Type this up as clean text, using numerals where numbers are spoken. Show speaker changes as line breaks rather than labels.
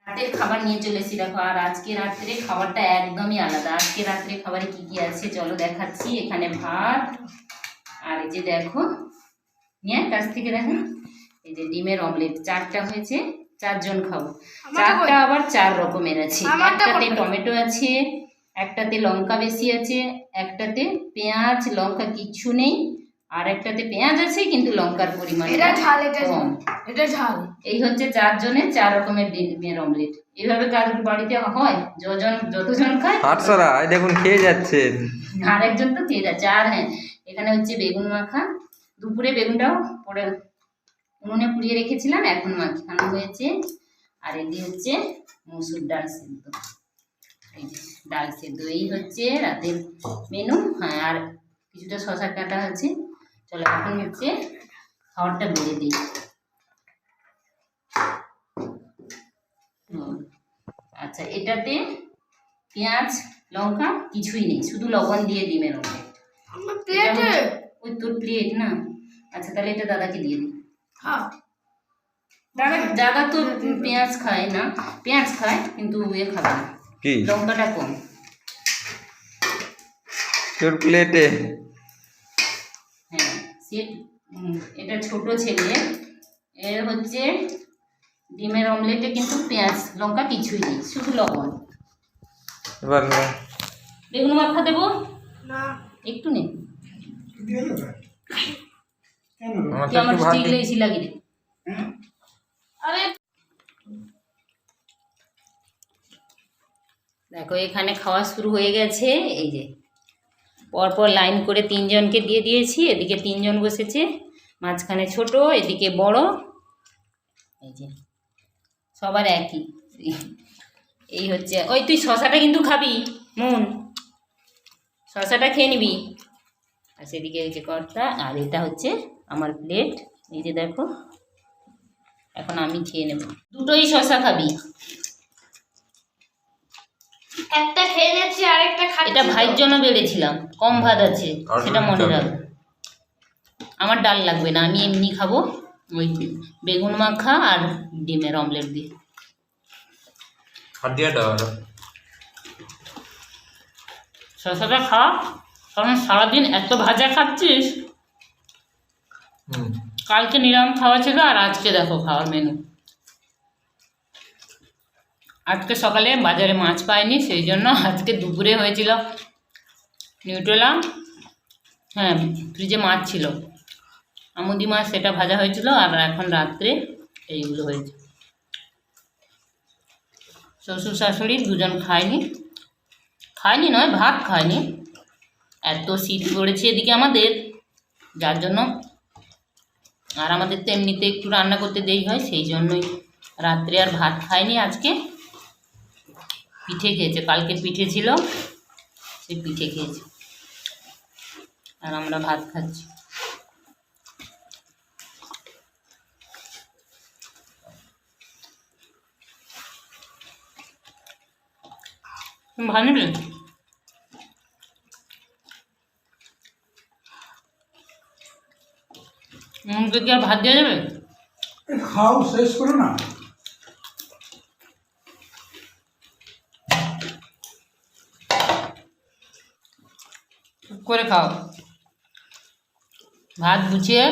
রাতের খাবার নিয়ে চলে এসেছি দেখো। আর আজকে রাত্রে খাবারটা একদমই আলাদা। আজকে রাত্রে খাবারে কি কি আছে চলো দেখাচ্ছি। এখানে ভাত, আর এই যে দেখো নিয়ে কাছ থেকে দেখো, এই যে ডিমের অমলেট 4টা হয়েছে, 4 জন খাবো। 4টা আবার 4 রকমের আছে। একটাতে টমেটো আছে, একটাতে লঙ্কা বেশি আছে, একটাতে পেঁয়াজ লঙ্কা কিচ্ছু নেই, আর একটাতে পেঁয়াজ আছে কিন্তু লঙ্কার পরিমাণ কম।
এটা ঝাল।
এই হচ্ছে 4 জনের 4 রকমের ডিমের অমলেট। এইভাবে কারোর বাড়িতে হয়? যতজন খায়
দেখুন খেয়ে যাচ্ছেন,
আর একজন তো খেয়ে যাচ্ছে। আর হ্যাঁ, এখানে হচ্ছে বেগুন মাখা। দুপুরে বেগুনটাও পরে উনুনে পুড়িয়ে রেখেছিলাম, এখন মাখানো হয়েছে। আর এটি হচ্ছে মসুর ডাল সেদ্ধ, এই যে ডাল সেদ্ধ। এই হচ্ছে রাতের মেনু। হ্যাঁ, আর কিছুটা শশা কাটা আছে। চলো এখন হচ্ছে খাবারটা বেড়ে দিই। আচ্ছা, এটাতে পেঁয়াজ লঙ্কা কিছুই নেই, শুধু লবণ দিয়ে ডিমের অমলেট। ওই তোর প্লেট না? আচ্ছা, তাহলে এটা দাদাকে দিয়ে দিই। দাদা তো পেঁয়াজ খায় না, পেঁয়াজ খায় কিন্তু খাবে না, লঙ্কাটা কম।
তোর প্লেটে?
হ্যাঁ, এটা ছোট ছেলে, এর হচ্ছে ডিমের অমলেটে কিন্তু পেঁয়াজ লঙ্কা কিছুই নেই, শুধু লবণ।
এবার
বেগুন মাখা দেবো না? একটু নেই, আমার স্টিক লেগেছি লাগিয়ে। দেখো এখানে খাওয়া শুরু হয়ে গেছে। এই যে পরপর লাইন করে 3 জনকে দিয়ে দিয়েছি। এদিকে 3 জন বসেছে, মাঝখানে ছোট, এদিকে বড়। এই যে সবার একই। এই হচ্ছে, ওই তুই শশাটা কিন্তু খাবি মন, শশাটা খেয়ে নিবি। আর সেদিকে এই যে কর্তা, আর এটা হচ্ছে আমার প্লেট। এই যে দেখো, এখন আমি খেয়ে নেব। দুটোই শশা খাবি?
একটা খেয়ে নিচ্ছি, আরেকটা খাচ্ছি।
এটা ভাইয়ের জন্য বেড়েছিলাম, কম ভাত আছে, সেটা মনে রাখো। আমার ডাল লাগবে না, আমি এমনি খাবো ওই বেগুন মাখা আর ডিমের অমলেট দিয়ে। শসাটা খা, কারণ সারাদিন এত ভাজা খাচ্ছিস। কালকে নিরামিষ খাওয়া ছিল, আর আজকে দেখো খাওয়ার মেনু। আজকে সকালে বাজারে মাছ পাইনি, সেই জন্য আজকে দুপুরে হয়েছিল নিউট্রেলা। হ্যাঁ, ফ্রিজে মাছ ছিল, আমুদি মাছ, সেটা ভাজা হয়েছিল। আর এখন রাত্রে এইগুলো হয়েছে। শ্বশুর শাশুড়ি 2 জন খায়নি নয়, ভাত খায়নি। এত শীত পড়েছে এদিকে আমাদের, যার জন্য। আর আমাদের তো এমনিতে একটু রান্না করতে দেরি হয়, সেই জন্যই রাত্রে আর ভাত খায়নি। আজকে পিঠে খেয়েছে, কালকে পিঠে ছিল, সেই পিঠে খেয়েছে। আর আমরা ভাত খাচ্ছি। ভালো নেবে? মুখে কি আর ভাত দেওয়া যাবে?
খাও, শেষ করো না।
চুপ করে খাও, ভাত গুছিয়ে